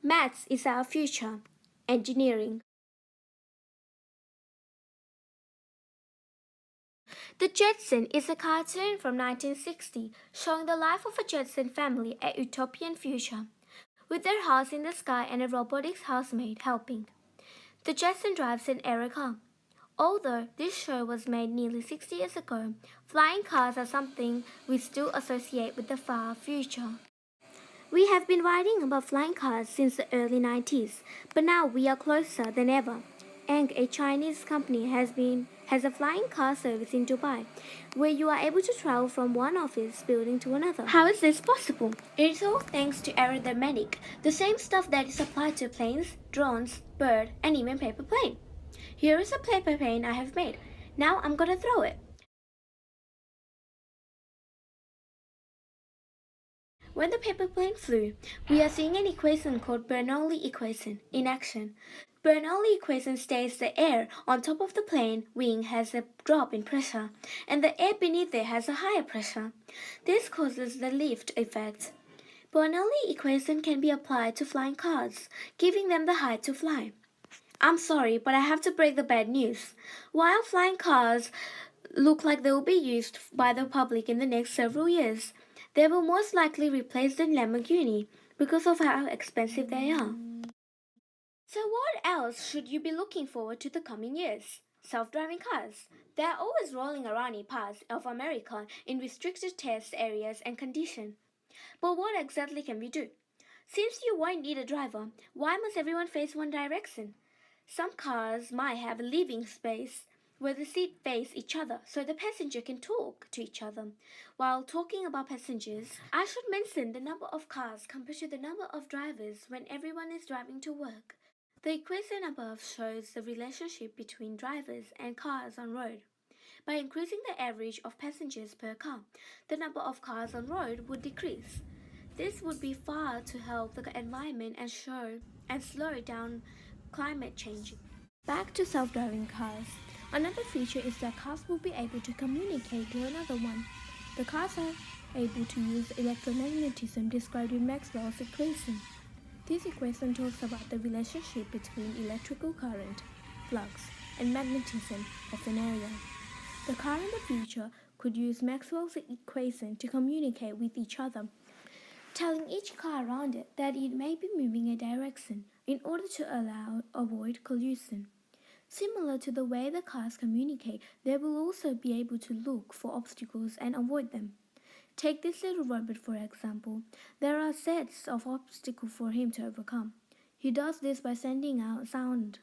Maths is our future. Engineering. The Jetson is a cartoon from 1960 showing the life of a Jetson family at utopian future, with their house in the sky and a robotics housemaid helping. The Jetson drives an air car. Although this show was made nearly 60 years ago, flying cars are something we still associate with the far future. We have been writing about flying cars since the early 90s, but now we are closer than ever. Eng, a Chinese company, has a flying car service in Dubai, where you are able to travel from one office building to another. How is this possible? It is all thanks to aerodynamic, the same stuff that is applied to planes, drones, bird, and even paper plane. Here is a paper plane I have made. Now I'm gonna throw it. When the paper plane flew, we are seeing an equation called Bernoulli equation in action. Bernoulli equation states the air on top of the plane wing has a drop in pressure, and the air beneath it has a higher pressure. This causes the lift effect. Bernoulli equation can be applied to flying cars, giving them the height to fly. I'm sorry, but I have to break the bad news. While flying cars look like they will be used by the public in the next several years, they will most likely replace the Lamborghini because of how expensive they are. So what else should you be looking forward to the coming years? Self-driving cars. They are always rolling around in parts of America in restricted test areas and conditions. But what exactly can we do? Since you won't need a driver, why must everyone face one direction? Some cars might have a living space where the seats face each other so the passenger can talk to each other. While talking about passengers, I should mention the number of cars compared to the number of drivers when everyone is driving to work. The equation above shows the relationship between drivers and cars on road. By increasing the average of passengers per car, the number of cars on road would decrease. This would be far to help the environment and slow down climate change. Back to self-driving cars. Another feature is that cars will be able to communicate to another one. The cars are able to use electromagnetism described in Maxwell's equation. This equation talks about the relationship between electrical current, flux, and magnetism of an area. The car in the future could use Maxwell's equation to communicate with each other, telling each car around it that it may be moving a direction in order to avoid collision. Similar to the way the cars communicate, they will also be able to look for obstacles and avoid them. Take this little robot for example. There are sets of obstacles for him to overcome. He does this by sending out sound.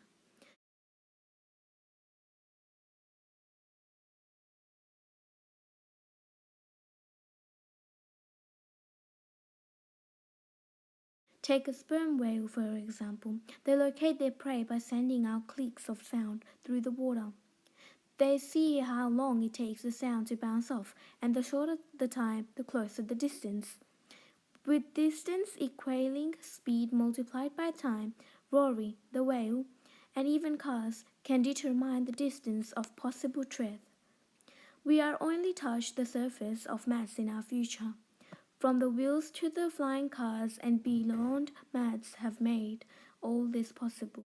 Take a sperm whale for example. They locate their prey by sending out clicks of sound through the water. They see how long it takes the sound to bounce off, and the shorter the time, the closer the distance. With distance equaling speed multiplied by time, Rory, the whale, and even cars can determine the distance of possible threat. We are only touched the surface of maths in our future. From the wheels to the flying cars and beyond, maths have made all this possible.